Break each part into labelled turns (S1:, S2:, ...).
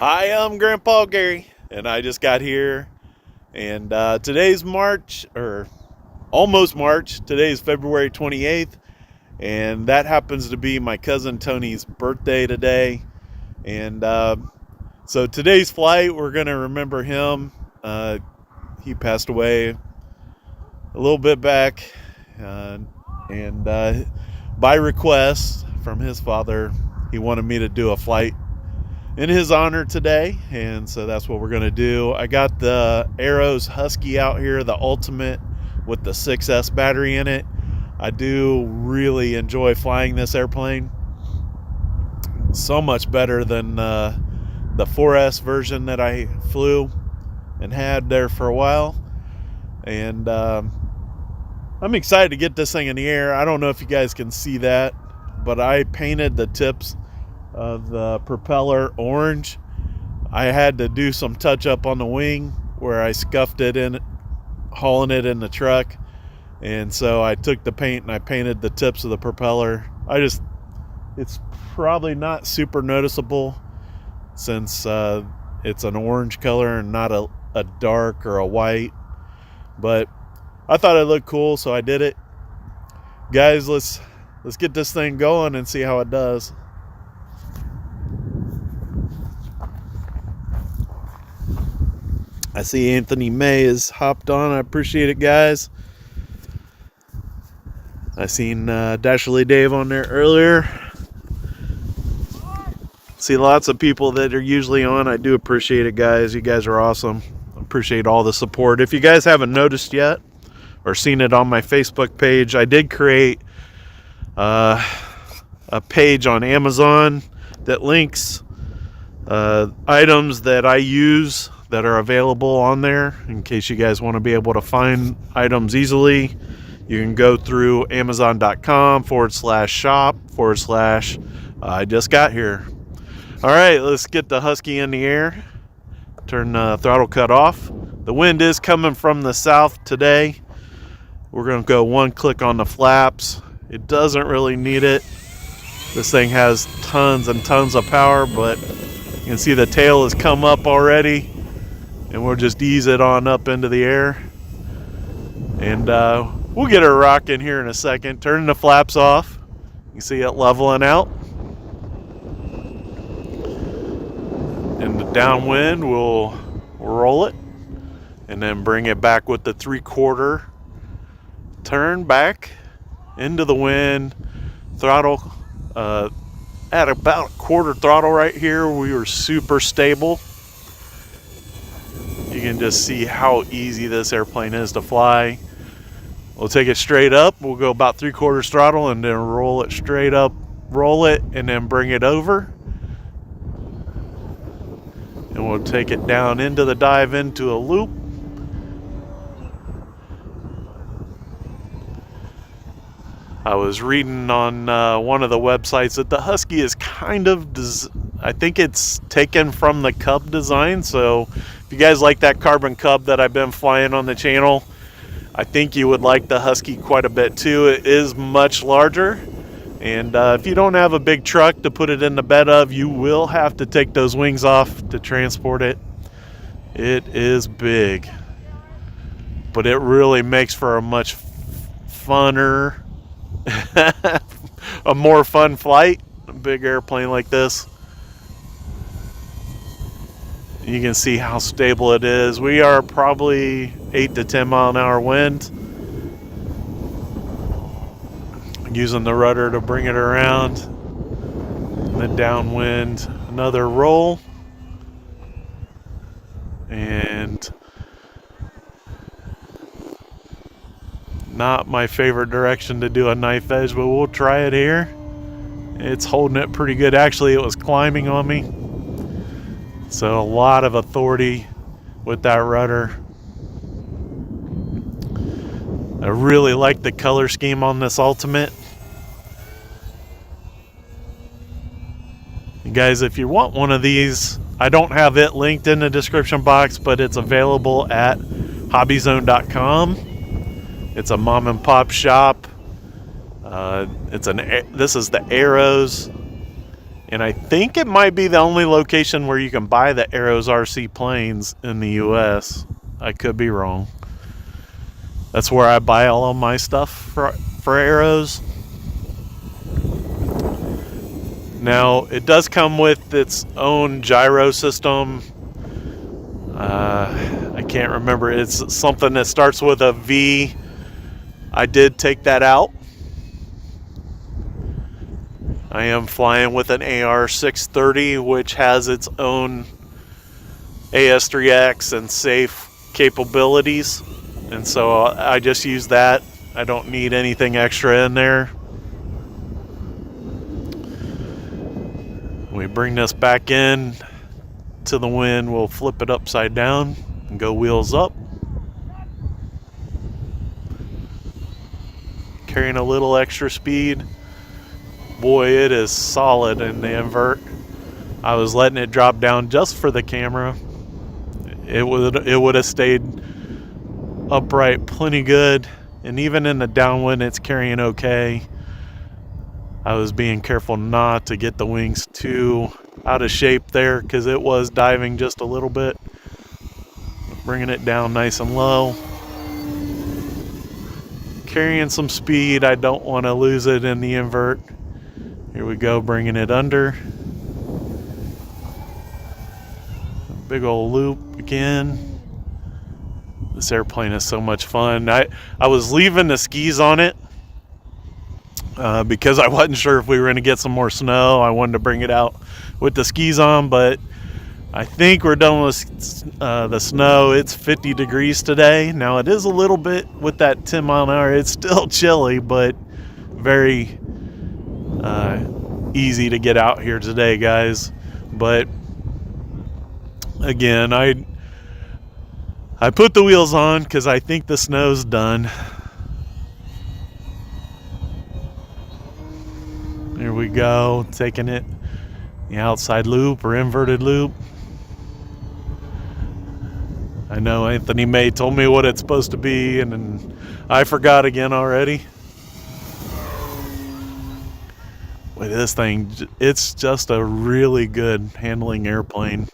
S1: Hi, I'm Grandpa Gary, and I just got here. And today's March, or almost March. Today's February 28th, and that happens to be my cousin Tony's birthday today. And so today's flight, we're going to remember him. He passed away a little bit back, and by request from his father, he wanted me to do a flight in his honor today, and so that's what we're going to do. I got the Arrows Husky out here, the Ultimate with the 6S battery in it. I do really enjoy flying this airplane. So much better than the 4S version that I flew and had there for a while. And I'm excited to get this thing in the air. I don't know if you guys can see that, but I painted the tips of the propeller orange. I had to do some touch up on the wing where I scuffed it in, hauling it in the truck, and so I took the paint and I painted the tips of the propeller. It's probably not super noticeable since it's an orange color and not a dark or a white, but I thought it looked cool, so I did it. Guys, let's get this thing going and see how it does. I see Anthony May has hopped on. I appreciate it, guys. I seen Dashley Dave on there earlier. See lots of people that are usually on. I do appreciate it, guys. You guys are awesome. I appreciate all the support. If you guys haven't noticed yet or seen it on my Facebook page, I did create a page on Amazon that links items that I use that are available on there in case you guys want to be able to find items easily. You can go through amazon.com/shop/ I just got here. All right, let's get the Husky in the air. Turn the throttle cut off. The wind is coming from the south today. We're going to go one click on the flaps. It doesn't really need it. This thing has tons and tons of power, but you can see the tail has come up already. And we'll just ease it on up into the air. And we'll get her rocking here in a second. Turning the flaps off. You see it leveling out. And the downwind, we'll roll it. And then bring it back with the 3/4 turn back into the wind. Throttle at about quarter throttle right here. We were super stable. You can just see how easy this airplane is to fly. We'll take it straight up. We'll go about 3/4 throttle and then roll it straight up, roll it, and then bring it over. And we'll take it down into the dive into a loop. I was reading on one of the websites that the Husky is kind of, I think it's taken from the Cub design. So if you guys like that carbon Cub that I've been flying on the channel, I think you would like the Husky quite a bit too. It is much larger. And if you don't have a big truck to put it in the bed of, you will have to take those wings off to transport it. It is big. But it really makes for a much funner, a more fun flight. A big airplane like this. You can see how stable it is. We are probably 8 to 10 mile an hour wind. Using the rudder to bring it around. And the downwind, another roll. And not my favorite direction to do a knife edge, but we'll try it here. It's holding it pretty good. Actually, it was climbing on me. So a lot of authority with that rudder. I really like the color scheme on this Ultimate. You guys, if you want one of these, I don't have it linked in the description box, but it's available at hobbyzone.com. It's a mom and pop shop. This is the Arrows And I think it might be the only location where you can buy the Arrows RC planes in the US. I could be wrong. That's where I buy all of my stuff for Arrows. Now, it does come with its own gyro system. I can't remember. It's something that starts with a V. I did take that out. I am flying with an AR630, which has its own AS3X and safe capabilities. And so I just use that. I don't need anything extra in there. We bring this back in to the wind. We'll flip it upside down and go wheels up. Carrying a little extra speed. Boy, it is solid in the invert. I was letting it drop down just for the camera. It would have stayed upright plenty good, and even in the downwind it's carrying okay. I was being careful not to get the wings too out of shape there because it was diving just a little bit. Bringing it down nice and low. Carrying some speed. I don't want to lose it in the invert. Here we go, bringing it under. Big old loop again. This airplane is so much fun. I was leaving the skis on it because I wasn't sure if we were going to get some more snow. I wanted to bring it out with the skis on, but I think we're done with the snow. It's 50 degrees today. Now it is a little bit with that 10 mile an hour. It's still chilly, but very easy to get out here today, guys. But again, I put the wheels on because I think the snow's done. Here we go, taking it the outside loop or inverted loop. I know Anthony May told me what it's supposed to be, and I forgot again already. With this thing, it's just a really good handling airplane.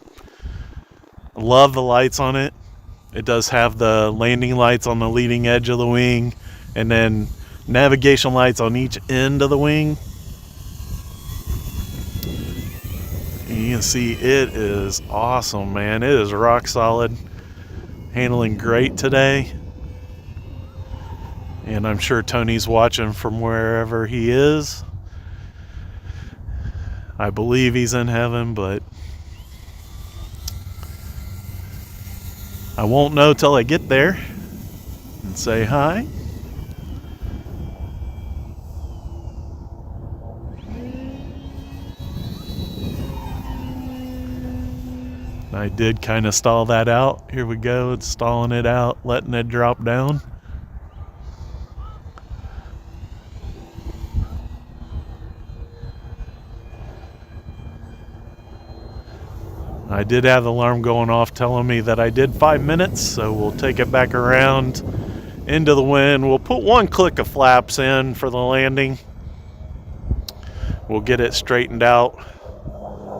S1: I love the lights on it. It does have the landing lights on the leading edge of the wing, and then navigation lights on each end of the wing. And you can see it is awesome, man. It is rock solid. Handling great today. And I'm sure Tony's watching from wherever he is. I believe he's in heaven, but I won't know till I get there and say hi. I did kind of stall that out. Here we go. It's stalling it out, letting it drop down. I did have the alarm going off telling me that I did 5 minutes, so we'll take it back around into the wind. We'll put one click of flaps in for the landing. We'll get it straightened out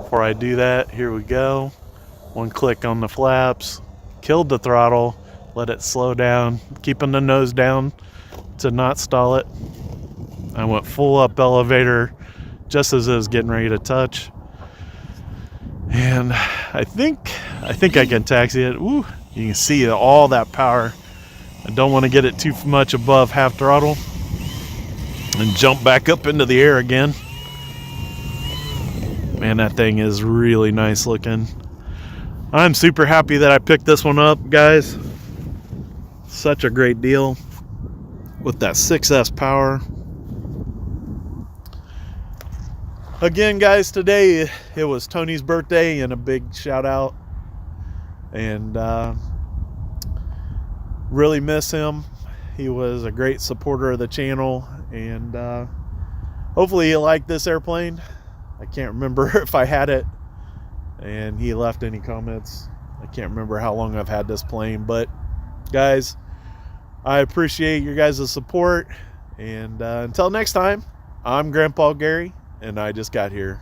S1: before I do that. Here we go. One click on the flaps, killed the throttle, let it slow down, keeping the nose down to not stall it. I went full up elevator just as it was getting ready to touch. And I think I can taxi it. Woo, you can see all that power. I don't want to get it too much above half throttle and jump back up into the air again. Man, that thing is really nice looking. I'm super happy that I picked this one up, guys. Such a great deal with that 6S power. Again, guys, today it was Tony's birthday, and a big shout out. And really miss him. He was a great supporter of the channel, and hopefully he liked this airplane. I can't remember if I had it and he left any comments. I can't remember how long I've had this plane, but guys, I appreciate your guys' support, and until next time, I'm Grandpa Gary, and I just got here.